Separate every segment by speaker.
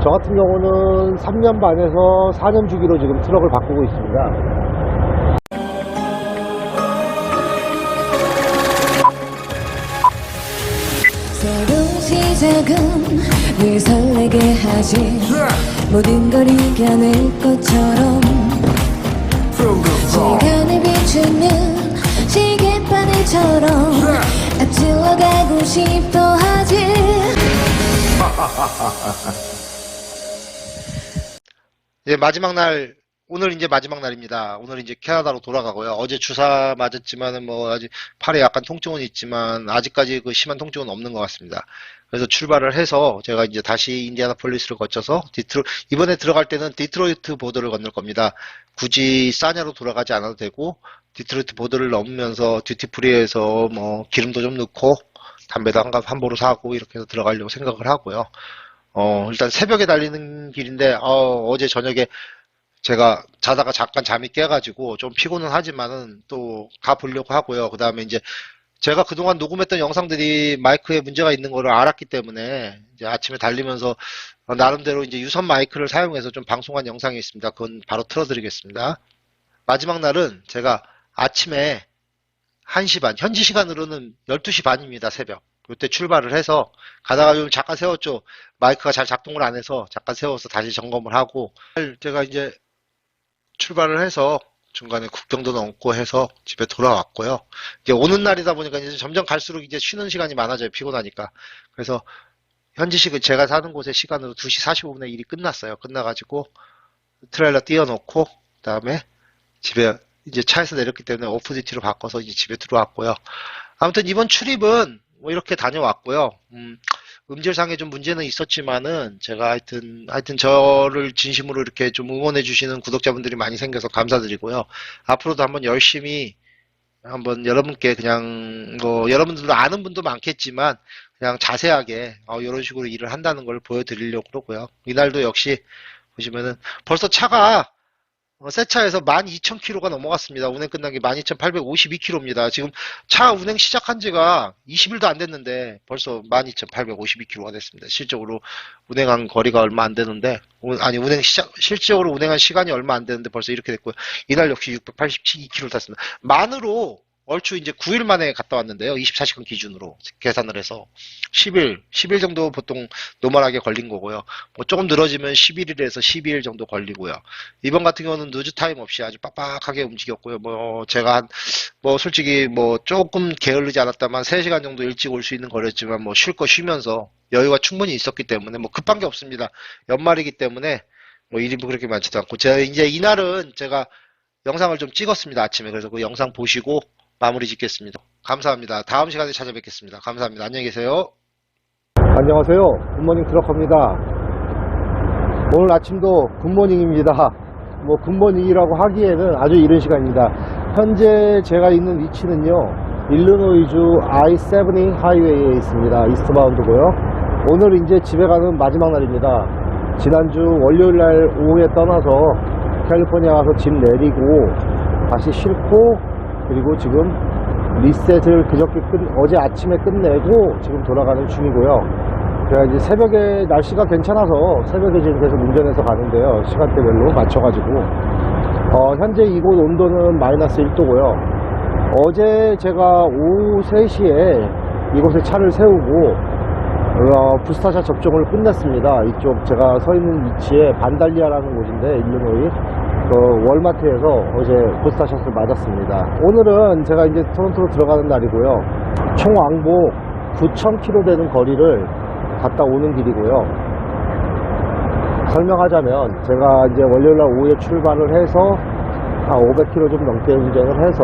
Speaker 1: 저 같은 경우는 3년 반에서 4년 주기로 지금 트럭을 바꾸고 있습니다.
Speaker 2: 새로운 시작은 늘 설레게 하지. 모든 걸 이겨낼 것처럼 시간을 비추는 시계바늘처럼 앞질러 가고 싶어 하지.
Speaker 3: 마지막 날, 오늘 이제 마지막 날입니다. 오늘 이제 캐나다로 돌아가고요. 어제 주사 맞았지만은 뭐 아직 팔에 약간 통증은 있지만 아직까지 그 심한 통증은 없는 것 같습니다. 그래서 출발을 해서 제가 이제 다시 인디애나폴리스를 거쳐서 이번에 들어갈 때는 디트로이트 보더를 건널 겁니다. 굳이 사냐로 돌아가지 않아도 되고 디트로이트 보더를 넘으면서 듀티프리에서 뭐 기름도 좀 넣고 담배도 한 보루 사고 이렇게 해서 들어가려고 생각을 하고요. 일단 새벽에 달리는 길인데 어제 저녁에 제가 자다가 잠깐 잠이 깨가지고 좀 피곤은 하지만은 또 가보려고 하고요. 그 다음에 이제 제가 그동안 녹음했던 영상들이 마이크에 문제가 있는 거를 알았기 때문에 이제 아침에 달리면서 나름대로 이제 유선 마이크를 사용해서 좀 방송한 영상이 있습니다. 그건 바로 틀어드리겠습니다. 마지막 날은 제가 아침에 1시 반, 현지 시간으로는 12시 반입니다. 새벽. 그때 출발을 해서 가다가 좀 잠깐 세웠죠. 마이크가 잘 작동을 안 해서 잠깐 세워서 다시 점검을 하고 제가 이제 출발을 해서 중간에 국경도 넘고 해서 집에 돌아왔고요. 이제 오는 날이다 보니까 이제 점점 갈수록 이제 쉬는 시간이 많아져요. 피곤하니까. 그래서 현지 시간 제가 사는 곳의 시간으로 2시 45분에 일이 끝났어요. 끝나가지고 트레일러 띄워놓고 그다음에 집에 이제 차에서 내렸기 때문에 오프디티로 바꿔서 이제 집에 들어왔고요. 아무튼 이번 출입은 뭐 이렇게 다녀왔고요. 음질상에 좀 문제는 있었지만은 제가 하여튼 저를 진심으로 이렇게 좀 응원해 주시는 구독자분들이 많이 생겨서 감사드리고요. 앞으로도 한번 열심히 한번 여러분께 그냥 뭐 여러분들도 아는 분도 많겠지만 그냥 자세하게 이런 식으로 일을 한다는 걸 보여드리려고 그러고요. 이날도 역시 보시면은 벌써 차가 새 차에서 12,000km가 넘어갔습니다. 운행 끝난 게 12,852km입니다. 지금 차 운행 시작한 지가 20일도 안 됐는데 벌써 12,852km가 됐습니다. 실적으로 운행한 거리가 얼마 안 되는데, 아니, 실적으로 운행한 시간이 얼마 안 되는데 벌써 이렇게 됐고요. 이날 역시 682km를 탔습니다. 만으로 얼추 이제 9일 만에 갔다 왔는데요. 24시간 기준으로 계산을 해서 10일 정도 보통 노멀하게 걸린 거고요. 뭐 조금 늘어지면 11일에서 12일 정도 걸리고요. 이번 같은 경우는 누즈 타임 없이 아주 빡빡하게 움직였고요. 뭐 제가 뭐 솔직히 뭐 조금 게을르지 않았다만 3시간 정도 일찍 올 수 있는 거였지만 뭐 쉴 거 쉬면서 여유가 충분히 있었기 때문에 뭐 급한 게 없습니다. 연말이기 때문에 뭐 일이 뭐 그렇게 많지도 않고 제가 이제 이날은 제가 영상을 좀 찍었습니다. 아침에. 그래서 그 영상 보시고 마무리 짓겠습니다. 감사합니다. 다음 시간에 찾아뵙겠습니다. 감사합니다. 안녕히 계세요.
Speaker 1: 안녕하세요. 굿모닝 트럭커입니다. 오늘 아침도 굿모닝입니다. 뭐 굿모닝이라고 하기에는 아주 이른 시간입니다. 현재 제가 있는 위치는요, 일리노이주 I-70 하이웨이에 있습니다. 이스트바운드고요. 오늘 이제 집에 가는 마지막 날입니다. 지난주 월요일날 오후에 떠나서 캘리포니아 가서 짐 내리고 다시 싣고, 그리고 지금 리셋을 어제 아침에 끝내고 지금 돌아가는 중이고요. 제가 이제 새벽에 날씨가 괜찮아서 새벽에 지금 계속 운전해서 가는데요. 시간대별로 맞춰가지고 현재 이곳 온도는 마이너스 1도고요. 어제 제가 오후 3시에 이곳에 차를 세우고 부스타샷 접종을 끝냈습니다. 이쪽 제가 서 있는 위치에 반달리아라는 곳인데, 일리노이 월마트에서 어제 부스타샷을 맞았습니다. 오늘은 제가 이제 토론토로 들어가는 날이고요. 총 왕복 9,000km 되는 거리를 갔다 오는 길이고요. 설명하자면 제가 이제 월요일날 오후에 출발을 해서 한 500km 좀 넘게 운전을 해서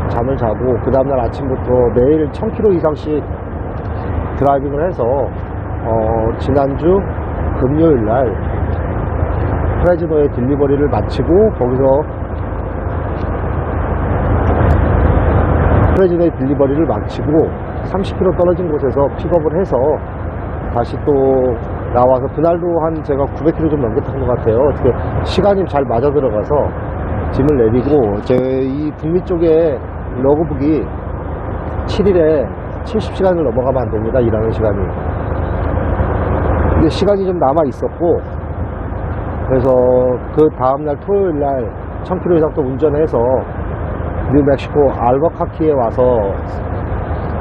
Speaker 1: 잠을 자고, 그 다음날 아침부터 매일 1000km 이상씩 드라이빙을 해서 지난주 금요일날 프레즈노의 딜리버리를 마치고, 거기서 프레즈노의 딜리버리를 마치고 30km 떨어진 곳에서 픽업을 해서 다시 또 나와서, 그날도 한 제가 900km 좀 넘게 탄 것 같아요. 어떻게 시간이 잘 맞아 들어가서 짐을 내리고, 제 이 북미 쪽에 러그북이 7일에 70시간을 넘어가면 안 됩니다. 일하는 시간이. 근데 시간이 좀 남아 있었고, 그래서 그 다음날 토요일날 1000km 이상 또 운전해서 뉴멕시코 알버카키에 와서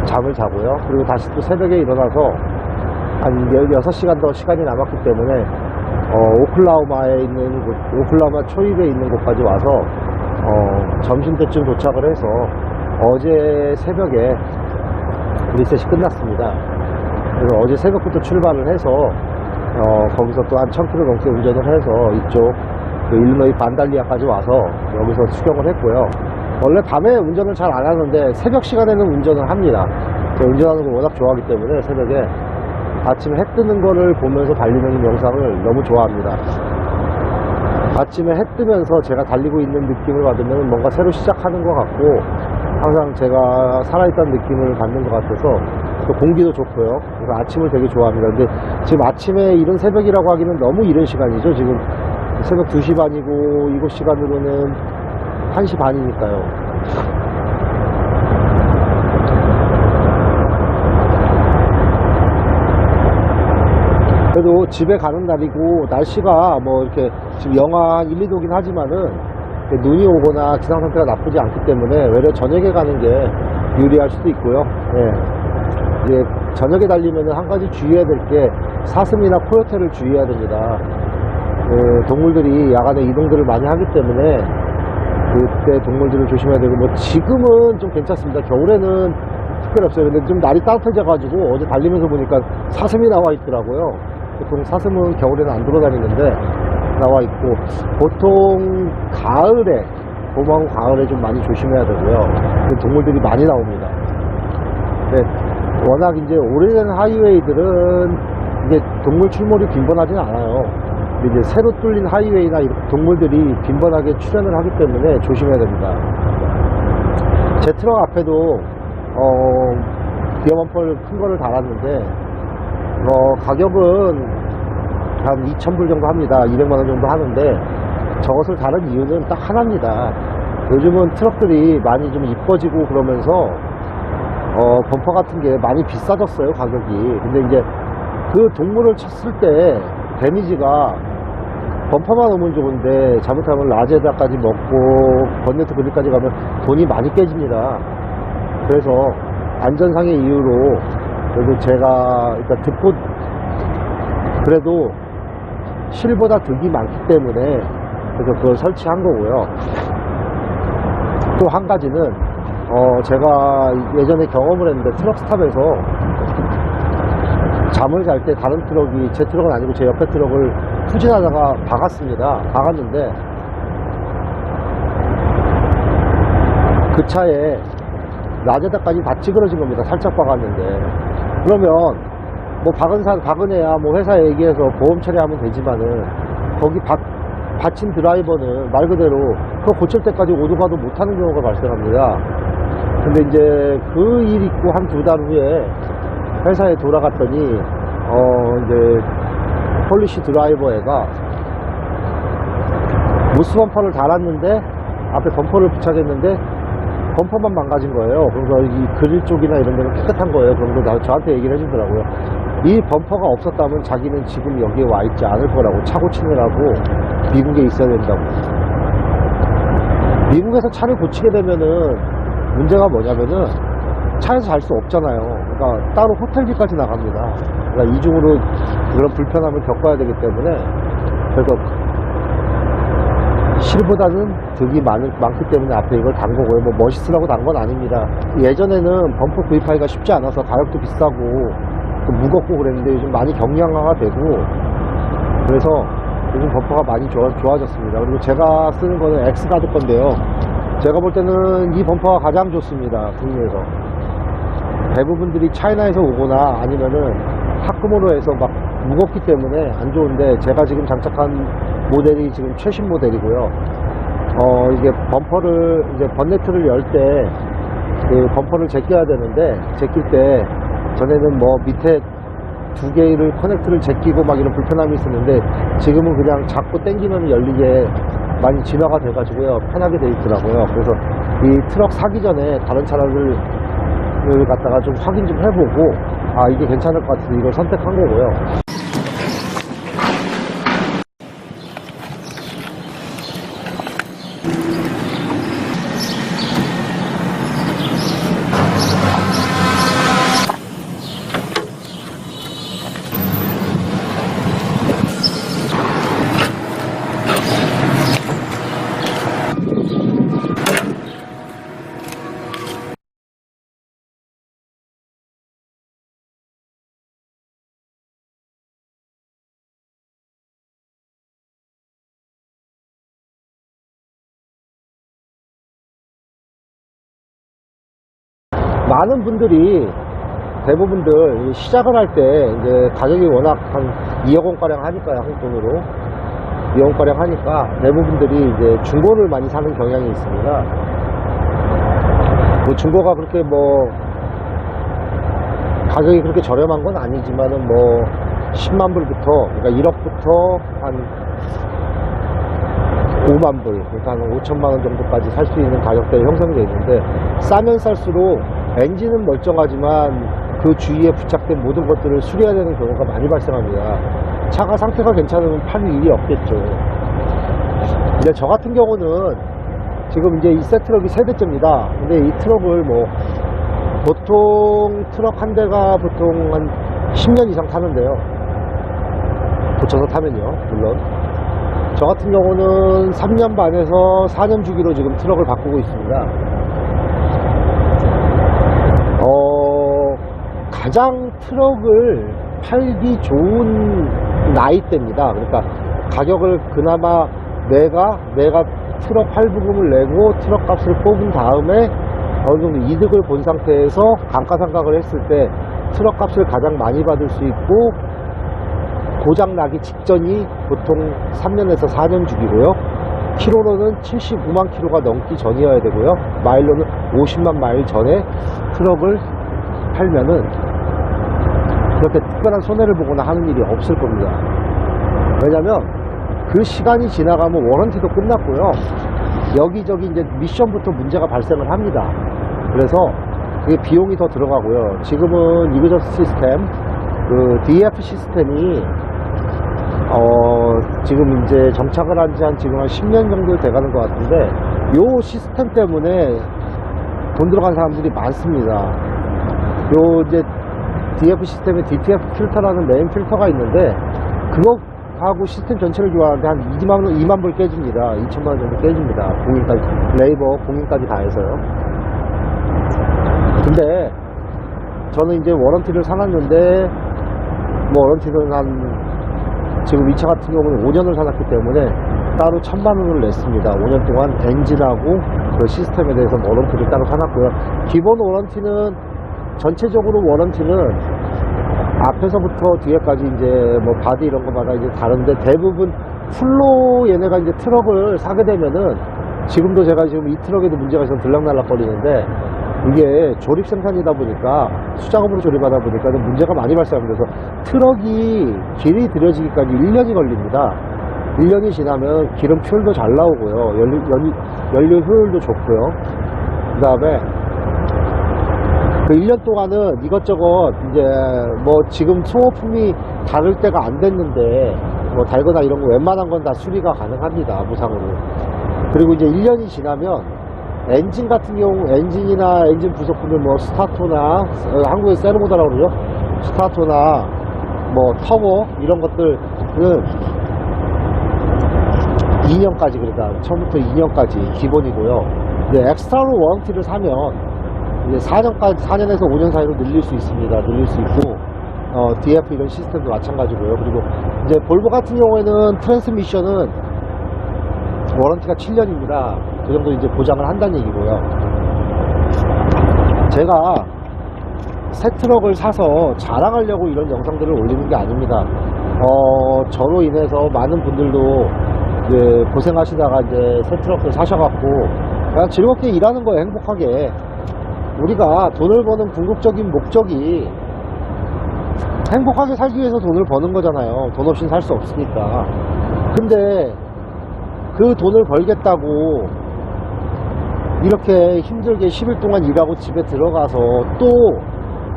Speaker 1: 잠을 자고요. 그리고 다시 또 새벽에 일어나서 한 6시간 더 시간이 남았기 때문에 오클라호마에 있는 곳, 오클라호마 초입에 있는 곳까지 와서 점심 때쯤 도착을 해서 어제 새벽에 리셋이 끝났습니다. 그래서 어제 새벽부터 출발을 해서 거기서 또 한 1000km 넘게 운전을 해서 이쪽 그 일리노이 반달리아까지 와서 여기서 수경을 했고요. 원래 밤에 운전을 잘 안 하는데 새벽 시간에는 운전을 합니다. 제가 운전하는 걸 워낙 좋아하기 때문에 새벽에 아침에 해 뜨는 거를 보면서 달리는 영상을 너무 좋아합니다. 아침에 해 뜨면서 제가 달리고 있는 느낌을 받으면 뭔가 새로 시작하는 것 같고 항상 제가 살아있다는 느낌을 받는 것 같아서 또 공기도 좋고요. 그래서 아침을 되게 좋아합니다. 근데 지금 아침에 이른 새벽이라고 하기는 너무 이른 시간이죠. 지금 새벽 2시 반이고 이곳 시간으로는 1시 반이니까요. 그래도 집에 가는 날이고 날씨가 뭐 이렇게 지금 영하 한 1, 2도긴 하지만은 눈이 오거나 기상 상태가 나쁘지 않기 때문에 외려 저녁에 가는 게 유리할 수도 있고요. 예. 이제 저녁에 달리면은 한 가지 주의해야 될 게 사슴이나 코요테를 주의해야 됩니다. 동물들이 야간에 이동들을 많이 하기 때문에 그때 동물들을 조심해야 되고, 뭐 지금은 좀 괜찮습니다. 겨울에는 특별히 없어요. 근데 좀 날이 따뜻해져 가지고 어제 달리면서 보니까 사슴이 나와 있더라고요. 보통 사슴은 겨울에는 안 돌아다니는데 나와 있고, 보통 가을에, 봄하고 가을에 좀 많이 조심해야 되고요. 동물들이 많이 나옵니다. 네, 워낙 이제 오래된 하이웨이들은 이게 동물 출몰이 빈번하지는 않아요. 근데 이제 새로 뚫린 하이웨이나 이런 동물들이 빈번하게 출현을 하기 때문에 조심해야 됩니다. 제 트럭 앞에도 기어 범퍼를 큰 거를 달았는데 가격은 한 2,000불 정도 합니다. 200만원 정도 하는데 저것을 다른 이유는 딱 하나입니다. 요즘은 트럭들이 많이 좀 이뻐지고 그러면서 범퍼 같은 게 많이 비싸졌어요, 가격이. 근데 이제 그 동물을 쳤을 때 데미지가 범퍼만 오면 좋은데 잘못하면 라제다까지 먹고 번네트 그릴까지 가면 돈이 많이 깨집니다. 그래서 안전상의 이유로 그래도 제가 일단 듣고, 그래도 실보다 득이 많기 때문에 그래서 그걸 설치한 거고요. 또 한 가지는 제가 예전에 경험을 했는데 트럭스탑에서 잠을 잘 때 다른 트럭이, 제 트럭은 아니고 제 옆에 트럭을 후진하다가 박았습니다. 박았는데 그 차에 라제다까지 다 찌그러진 겁니다. 살짝 박았는데. 그러면 뭐 박은 애야 뭐 회사에 얘기해서 보험 처리하면 되지만은 거기 받친 드라이버는 말 그대로 그거 고칠 때까지 오도가도 못하는 경우가 발생합니다. 근데 이제 그 일 있고 한 2달 후에 회사에 돌아갔더니 이제 폴리시 드라이버 애가 무스 범퍼를 달았는데 앞에 범퍼를 부착했는데 범퍼만 망가진 거예요. 그래서 이 그릴 쪽이나 이런 데는 깨끗한 거예요. 그럼 저한테 얘기를 해주더라고요. 이 범퍼가 없었다면 자기는 지금 여기에 와 있지 않을 거라고, 차고 치느라고 미국에 있어야 된다고. 미국에서 차를 고치게 되면은 문제가 뭐냐면은 차에서 잘 수 없잖아요. 그러니까 따로 호텔비까지 나갑니다. 그러니까 이중으로 그런 불편함을 겪어야 되기 때문에, 그래서 실보다는 득이 많기 때문에 앞에 이걸 단 거고요. 뭐 멋있으라고 단 건 아닙니다. 예전에는 범퍼 구입하기가 쉽지 않아서 가격도 비싸고 또 무겁고 그랬는데 요즘 많이 경량화가 되고 그래서 요즘 범퍼가 많이 좋아졌습니다. 그리고 제가 쓰는 거는 엑스가드 건데요. 제가 볼 때는 이 범퍼가 가장 좋습니다. 국내에서. 대부분들이 차이나에서 오거나 아니면은 하크모로 해서 막 무겁기 때문에 안 좋은데, 제가 지금 장착한 모델이 지금 최신 모델이고요. 이게 범퍼를, 이제 번네트를 열 때 그 범퍼를 제껴야 되는데, 제낄 때 전에는 뭐 밑에 2개를 커넥트를 제끼고 막 이런 불편함이 있었는데, 지금은 그냥 잡고 당기면 열리게 많이 진화가 돼 가지고요, 편하게 돼 있더라고요. 그래서 이 트럭 사기 전에 다른 차를 갖다가 좀 확인 좀 해보고, 아 이게 괜찮을 것 같아서 이걸 선택한 거고요. 많은 분들이 대부분들 시작을 할 때 이제 가격이 워낙 한 2억 원가량 하니까요, 한국 돈으로 2억 원가량 하니까 대부분들이 이제 중고를 많이 사는 경향이 있습니다. 뭐 중고가 그렇게 뭐 가격이 그렇게 저렴한 건 아니지만은 뭐 10만 불부터, 그러니까 1억부터 한 5만 불, 그러니까 한 5천만 원 정도까지 살 수 있는 가격대에 형성이 되어 있는데, 싸면 쌀수록 엔진은 멀쩡하지만 그 주위에 부착된 모든 것들을 수리해야 되는 경우가 많이 발생합니다. 차가 상태가 괜찮으면 팔 일이 없겠죠. 근데 저 같은 경우는 지금 이제 이 새 트럭이 세대째입니다. 근데 이 트럭을 뭐 보통 트럭 한 대가 보통 한 10년 이상 타는데요. 고쳐서 타면요, 물론. 저 같은 경우는 3년 반에서 4년 주기로 지금 트럭을 바꾸고 있습니다. 가장 트럭을 팔기 좋은 나이대입니다. 그러니까 가격을 그나마 내가 트럭 할부금을 내고 트럭 값을 뽑은 다음에 어느 정도 이득을 본 상태에서 감가상각을 했을 때 트럭 값을 가장 많이 받을 수 있고, 고장 나기 직전이 보통 3년에서 4년 주기고요. 키로로는 79만 키로가 넘기 전이어야 되고요. 마일로는 50만 마일 전에 트럭을 팔면은 그렇게 특별한 손해를 보거나 하는 일이 없을 겁니다. 왜냐면 그 시간이 지나가면 워런티도 끝났고요. 여기저기 이제 미션부터 문제가 발생을 합니다. 그래서 그게 비용이 더 들어가고요. 지금은 이그저스트 시스템, 그 DF 시스템이 지금 이제 정착을 한 지 지금 한 10년 정도 돼가는 것 같은데, 요 시스템 때문에 돈 들어간 사람들이 많습니다. 요 이제 DF 시스템에 DTF 필터라는 메인 필터가 있는데, 그거 하고 시스템 전체를 교환하는데 한 2만 불 깨집니다. 2천만 원 정도 깨집니다. 공인까지, 레이버 공인까지 다 해서요. 근데 저는 이제 워런티를 사놨는데, 뭐 워런티는 지금 이 차 같은 경우는 5년을 사놨기 때문에 따로 1,000만 원을 냈습니다. 5년 동안 엔진하고 그 시스템에 대해서 워런티를 따로 사놨고요. 기본 워런티는, 전체적으로 워런티는 앞에서부터 뒤에까지 이제 뭐 바디 이런 거마다 이제 다른데, 대부분 풀로 얘네가 이제 트럭을 사게 되면은, 지금도 제가 지금 이 트럭에도 문제가 있어서 들락날락 거리는데, 이게 조립 생산이다 보니까, 수작업으로 조립하다 보니까 문제가 많이 발생합니다. 그래서 트럭이 길이 들여지기까지 1년이 걸립니다. 1년이 지나면 기름 퓨얼도 잘 나오고요. 연료 효율도 좋고요. 그 다음에 그 1년 동안은 이것저것 이제 뭐 지금 소모품이 다를 때가 안 됐는데, 뭐 달거나 이런 거 웬만한 건 다 수리가 가능합니다, 무상으로. 그리고 이제 1년이 지나면 엔진 같은 경우, 엔진이나 엔진 부속품을 뭐 스타터나, 한국에 세르모다라고 그러죠. 스타터나 뭐 터보 이런 것들은 2년까지, 그러니까 처음부터 2년까지 기본이고요. 근데 엑스트라로 워런티를 사면 이제 4년에서 5년 사이로 늘릴 수 있습니다. 늘릴 수 있고, DF 이런 시스템도 마찬가지고요. 그리고 이제 볼보 같은 경우에는 트랜스미션은 워런티가 7년입니다. 그 정도 이제 보장을 한다는 얘기고요. 제가 새 트럭을 사서 자랑하려고 이런 영상들을 올리는 게 아닙니다. 저로 인해서 많은 분들도 이제 고생하시다가 이제 새 트럭을 사셔갖고 그냥 즐겁게 일하는 거예요. 행복하게. 우리가 돈을 버는 궁극적인 목적이 행복하게 살기 위해서 돈을 버는 거잖아요. 돈 없이는 살 수 없으니까. 근데 그 돈을 벌겠다고 이렇게 힘들게 10일 동안 일하고 집에 들어가서 또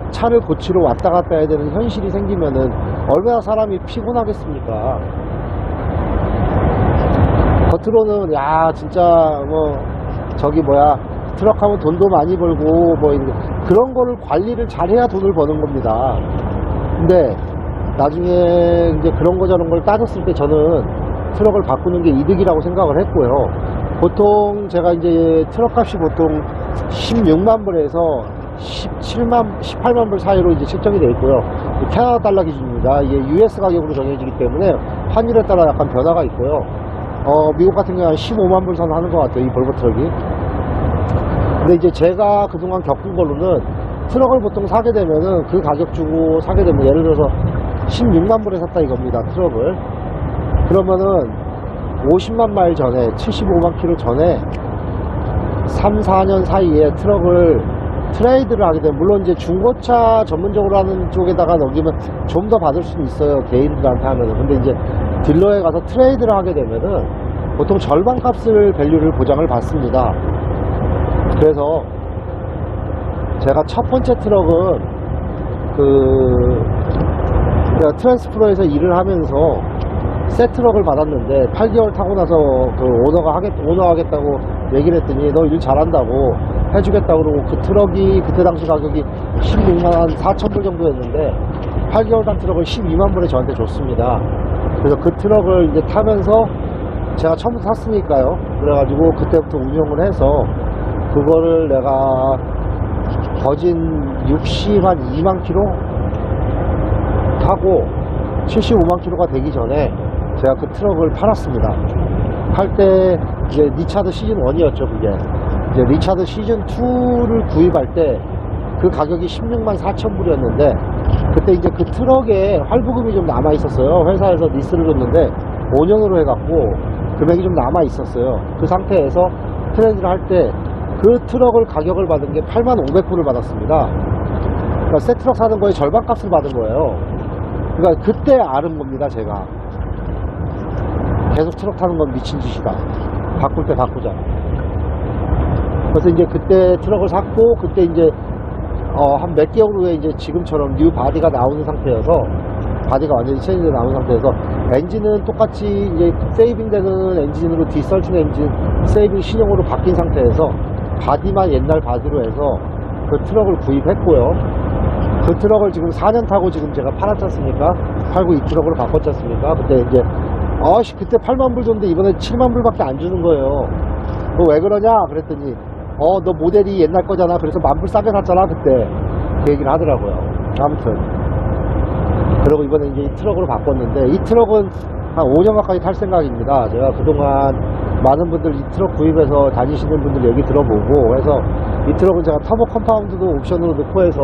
Speaker 1: 차를 고치러 왔다 갔다 해야 되는 현실이 생기면은 얼마나 사람이 피곤하겠습니까? 겉으로는 야 진짜 뭐 저기 뭐야 트럭 하면 돈도 많이 벌고 뭐 그런 거를 관리를 잘해야 돈을 버는 겁니다. 근데 나중에 이제 그런 거 저런 걸 따졌을 때 저는 트럭을 바꾸는 게 이득이라고 생각을 했고요. 보통 제가 이제 트럭 값이 보통 16만 불에서 18만 불 사이로 이제 책정이 되어 있고요. 캐나다 달러 기준입니다. 이게 US 가격으로 정해지기 때문에 환율에 따라 약간 변화가 있고요. 미국 같은 경우는 15만 불 선 하는 것 같아요. 이 볼보 트럭이. 근데 이제 제가 그동안 겪은 걸로는 트럭을 보통 사게 되면은 그 가격 주고 사게 되면 예를 들어서 16만 불에 샀다 이겁니다. 트럭을. 그러면은 50만 마일 전에 75만 킬로 전에 3, 4년 사이에 트럭을 트레이드를 하게 되면, 물론 이제 중고차 전문적으로 하는 쪽에다가 넘기면 좀 더 받을 수는 있어요. 개인들한테 하면은. 근데 이제 딜러에 가서 트레이드를 하게 되면은 보통 절반 값을 밸류를 보장을 받습니다. 그래서 제가 첫 번째 트럭은 제가 트랜스프로에서 일을 하면서 새 트럭을 받았는데 8개월 타고 나서 그 오너가 하겠다고 얘기를 했더니 너 일 잘한다고 해주겠다고 그러고, 그 트럭이 그때 당시 가격이 16만 4천 불 정도였는데 8개월 단 트럭을 12만 불에 저한테 줬습니다. 그래서 그 트럭을 이제 타면서 제가 처음부터 샀으니까요. 그래가지고 그때부터 운영을 해서 그거를 내가 거진 60한 2만 킬로 타고 75만 킬로가 되기 전에 제가 그 트럭을 팔았습니다. 팔 때 이제 리차드 시즌 1이었죠. 그게 이제 리차드 시즌 2를 구입할 때 그 가격이 16만 4천 불이었는데, 그때 이제 그 트럭에 할부금이 좀 남아 있었어요. 회사에서 리스를 줬는데 5년으로 해갖고 금액이 좀 남아 있었어요. 그 상태에서 트레이드를 할 때 그 트럭을 가격을 받은 게 8만 500불을 받았습니다. 그러니까 새 트럭 사는 거에 절반 값을 받은 거예요. 그러니까 그때 아는 겁니다. 제가 계속 트럭 타는 건 미친 짓이다. 바꿀 때 바꾸자. 그래서 이제 그때 트럭을 샀고, 그때 이제 한 몇 개월 후에 이제 지금처럼 뉴 바디가 나오는 상태여서, 바디가 완전히 체인지 나오는 상태여서 엔진은 똑같이 이제 세이빙 되는 엔진으로, 디설팅 엔진 세이빙 신형으로 바뀐 상태에서 바디만 옛날 바디로 해서 그 트럭을 구입했고요. 그 트럭을 지금 4년 타고 지금 제가 팔았지 않습니까? 팔고 이 트럭으로 바꿨지 않습니까? 그때 이제 그때 8만 불 줬는데 이번에 7만 불밖에 안 주는 거예요. 너 왜 그러냐? 그랬더니 너 모델이 옛날 거잖아. 그래서 10,000불 싸게 샀잖아. 그때 그 얘기를 하더라고요. 아무튼 그리고 이번에 이제 이 트럭으로 바꿨는데, 이 트럭은 한 5년 가까이 탈 생각입니다. 제가 그동안 많은 분들 이 트럭 구입해서 다니시는 분들 얘기 들어보고 해서, 이 트럭은 제가 터보 컴파운드도 옵션으로 넣고 해서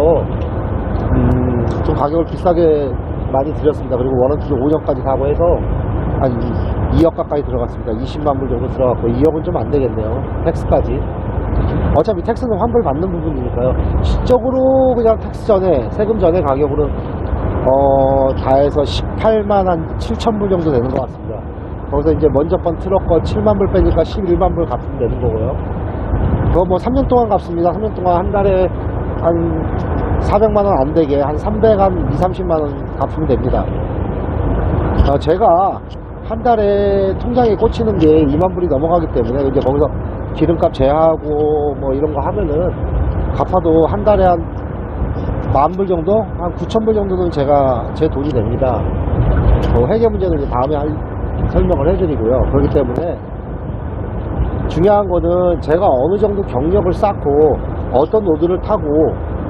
Speaker 1: 좀 가격을 비싸게 많이 드렸습니다. 그리고 워런티도 5년까지 가고 해서 한 2억 가까이 들어갔습니다. 20만 불 정도 들어갔고, 2억은 좀 안 되겠네요. 텍스까지. 어차피 텍스는 환불 받는 부분이니까요. 시적으로 그냥 텍스 전에, 세금 전에 가격으로는 다 해서 18만 한 7천 불 정도 되는 것 같습니다. 거기서 이제 먼저 번 트럭 거 7만 불 빼니까 11만 불 갚으면 되는 거고요. 그거 뭐 3년 동안 갚습니다. 3년 동안 한 달에 한 400만 원 안 되게 한 2, 30만 원 갚으면 됩니다. 제가 한 달에 통장에 꽂히는 게 2만 불이 넘어가기 때문에 이제 거기서 기름값 제하고 뭐 이런 거 하면은 갚아도 한 달에 한 10,000불 정도? 한 9,000불 정도는 제 돈이 됩니다. 회계 문제는 이제 다음에 설명을 해드리고요. 그렇기 때문에 중요한 거는 제가 어느 정도 경력을 쌓고 어떤 로드를 타고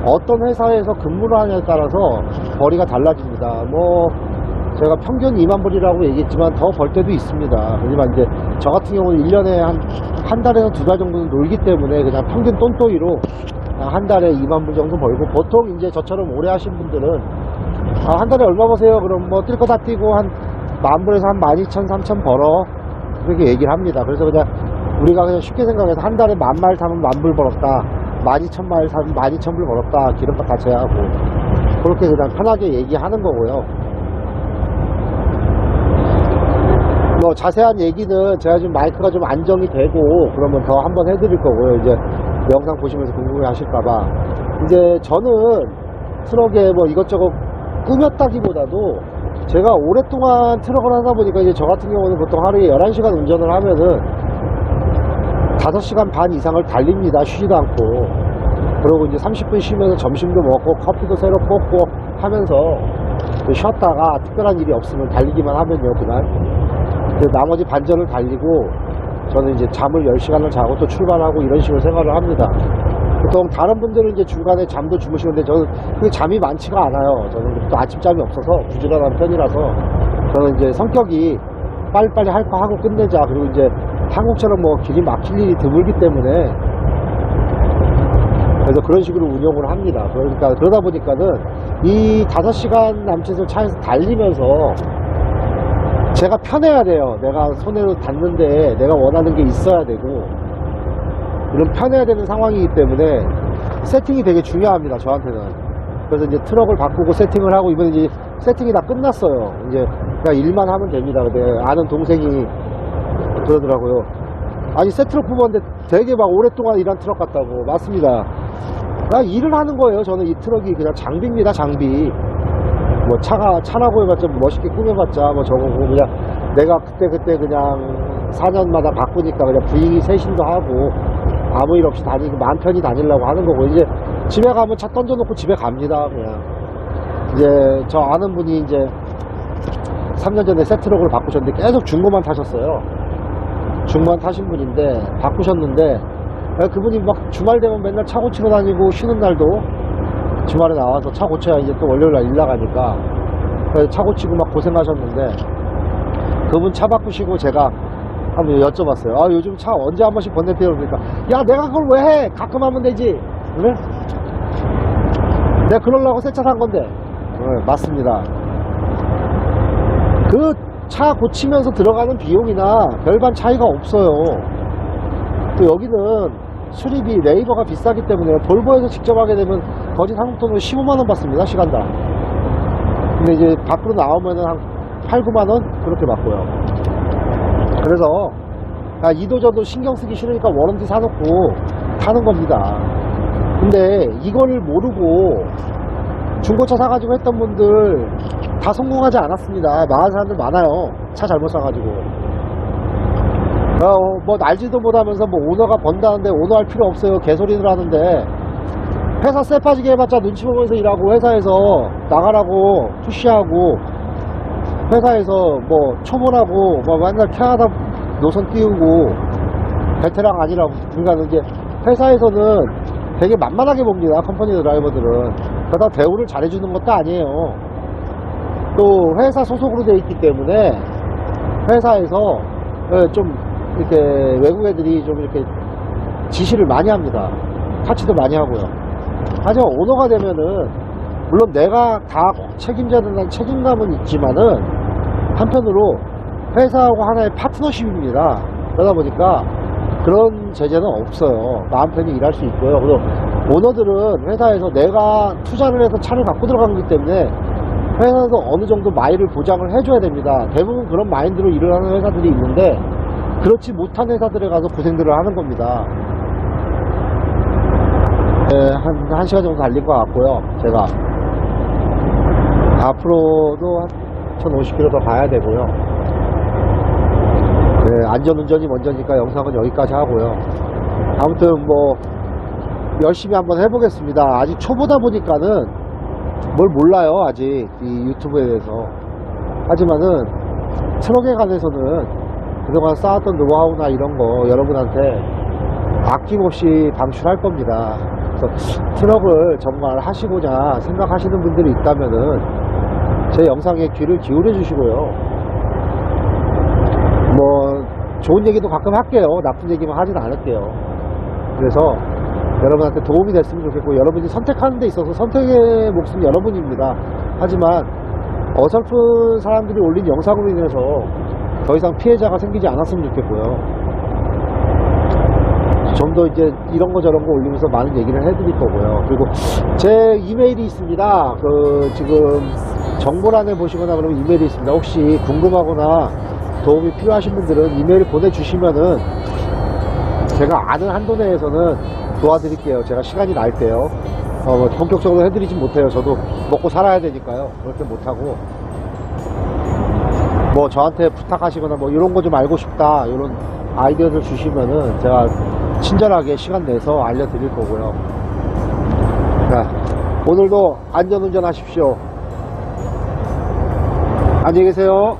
Speaker 1: 어떤 회사에서 근무를 하냐에 따라서 벌이가 달라집니다. 뭐 제가 평균 2만 불이라고 얘기했지만 더 벌 때도 있습니다. 하지만 이제 저 같은 경우는 1년에 한 달에서 2달 정도는 놀기 때문에 그냥 평균 똔똔이로 한 달에 2만 불 정도 벌고, 보통 이제 저처럼 오래 하신 분들은 한 달에 얼마 버세요? 그럼 뭐 뛸 거 다 뛰고 한 10,000불에서 한 12,000, 3,000 벌어, 그렇게 얘기를 합니다. 그래서 그냥 우리가 그냥 쉽게 생각해서 한 달에 10,000마일 타면 10,000불 벌었다, 12,000마일 타면 12,000불 벌었다, 기름값 다 제하고, 그렇게 그냥 편하게 얘기하는 거고요. 뭐 자세한 얘기는 제가 지금 마이크가 좀 안정이 되고 그러면 더 한번 해드릴 거고요. 이제 영상 보시면서 궁금해 하실까봐. 이제 저는 트럭에 뭐 이것저것 꾸몄다기보다도 제가 오랫동안 트럭을 하다 보니까 이제 저 같은 경우는 보통 하루에 11시간 운전을 하면은 5시간 반 이상을 달립니다. 쉬지도 않고. 그리고 이제 30분 쉬면서 점심도 먹고 커피도 새로 뽑고 하면서 쉬었다가 특별한 일이 없으면 달리기만 하면요, 그날. 나머지 반전을 달리고 저는 이제 잠을 10시간을 자고 또 출발하고 이런 식으로 생활을 합니다. 보통 다른 분들은 이제 중간에 잠도 주무시는데 저는 그게 잠이 많지가 않아요. 저는 또 아침잠이 없어서 부지런한 편이라서 저는 이제 성격이 빨리빨리 할 거 하고 끝내자. 그리고 이제 한국처럼 뭐 길이 막힐 일이 드물기 때문에 그래서 그런 식으로 운영을 합니다. 그러니까 그러다 보니까는 이 5시간 남짓을 차에서 달리면서 제가 편해야 돼요. 내가 손으로 닿는데 내가 원하는 게 있어야 되고, 이런 편해야 되는 상황이기 때문에 세팅이 되게 중요합니다, 저한테는. 그래서 이제 트럭을 바꾸고 세팅을 하고, 이번에 이제 세팅이 다 끝났어요. 이제 그냥 일만 하면 됩니다. 근데 아는 동생이 그러더라고요. 아니, 새 트럭 뽑았는데 되게 막 오랫동안 일한 트럭 같다고. 맞습니다. 그냥 일을 하는 거예요. 저는 이 트럭이 그냥 장비입니다, 장비. 뭐 차라고 해봤자, 멋있게 꾸며봤자 뭐 저거고, 그냥 내가 그때 그냥 4년마다 바꾸니까 그냥 부인이 세신도 하고 아무 일 없이 다니고 마음 편히 다니려고 하는 거고, 이제 집에 가면 차 던져놓고 집에 갑니다. 그냥 이제 저 아는 분이 이제 3년 전에 새 트럭을 바꾸셨는데 계속 중고만 타셨어요. 중고만 타신 분인데 바꾸셨는데, 그분이 막 주말 되면 맨날 차 고치러 다니고, 쉬는 날도 주말에 나와서 차 고쳐야 이제 또 월요일날 일 나가니까 그래서 차 고치고 막 고생하셨는데, 그분 차 바꾸시고 제가 한번 여쭤봤어요. 아, 요즘 차 언제 한 번씩 번네피해요? 그러니까 야, 내가 그걸 왜 해? 가끔 하면 되지. 그래? 내가 그러려고 새 차 산 건데. 네, 맞습니다. 그 차 고치면서 들어가는 비용이나 별반 차이가 없어요. 또 여기는 수리비, 레이버가 비싸기 때문에 볼보에서 직접 하게 되면 거짓 한국 돈으로 15만원 받습니다, 시간당. 근데 이제 밖으로 나오면은 한 8, 9만원? 그렇게 받고요. 그래서 이도저도 신경 쓰기 싫으니까 워런티 사놓고 타는 겁니다. 근데 이거를 모르고 중고차 사가지고 했던 분들 다 성공하지 않았습니다. 망한 사람들 많아요. 차 잘못 사가지고. 뭐 날지도 못하면서 뭐 오너가 번다는데 오너 할 필요 없어요. 개소리를 하는데, 회사 쎄 빠지게 해봤자 눈치 보면서 일하고, 회사에서 나가라고 푸시하고, 회사에서 뭐 초보라고 뭐 맨날 캐나다 노선 띄우고 베테랑 아니라고. 그러니까 이제 회사에서는 되게 만만하게 봅니다, 컴퍼니 드라이버들은. 그러다 대우를 잘해주는 것도 아니에요. 또 회사 소속으로 돼 있기 때문에 회사에서 좀 이렇게 외국 애들이 좀 이렇게 지시를 많이 합니다. 타치도 많이 하고요. 하지만 오너가 되면은 물론 내가 다 책임져야 된다는 책임감은 있지만은 한편으로 회사하고 하나의 파트너십입니다. 그러다 보니까 그런 제재는 없어요. 마음 편히 일할 수 있고요. 그리고 오너들은 회사에서 내가 투자를 해서 차를 갖고 들어간 거기 때문에 회사에서 어느 정도 마일을 보장을 해줘야 됩니다. 대부분 그런 마인드로 일을 하는 회사들이 있는데, 그렇지 못한 회사들에 가서 고생들을 하는 겁니다. 네, 한 시간 정도 달린 것 같고요. 제가 앞으로도 한 1050km 더 가야 되고요. 네, 안전운전이 먼저니까 영상은 여기까지 하고요. 아무튼 뭐 열심히 한번 해보겠습니다. 아직 초보다 보니까는 뭘 몰라요, 아직 이 유튜브에 대해서. 하지만은 트럭에 관해서는 그동안 쌓았던 노하우나 이런 거 여러분한테 아낌없이 방출할 겁니다. 그래서 트럭을 정말 하시고자 생각하시는 분들이 있다면은 제 영상에 귀를 기울여 주시고요. 뭐 좋은 얘기도 가끔 할게요. 나쁜 얘기만 하진 않을게요. 그래서 여러분한테 도움이 됐으면 좋겠고, 여러분이 선택하는 데 있어서 선택의 몫은 여러분입니다. 하지만 어설픈 사람들이 올린 영상으로 인해서 더 이상 피해자가 생기지 않았으면 좋겠고요. 좀 더 이제 이런 거 저런 거 올리면서 많은 얘기를 해드릴 거고요. 그리고 제 이메일이 있습니다. 지금 정보란에 보시거나 그러면 이메일이 있습니다. 혹시 궁금하거나 도움이 필요하신 분들은 이메일 보내주시면은 제가 아는 한도 내에서는 도와드릴게요. 제가 시간이 날 때요. 본격적으로 해드리진 못해요. 저도 먹고 살아야 되니까요. 그렇게 못하고, 뭐 저한테 부탁하시거나 뭐 이런 거 좀 알고 싶다, 이런 아이디어를 주시면은 제가 친절하게 시간 내서 알려드릴 거고요. 자, 오늘도 안전운전 하십시오. 안녕히 계세요.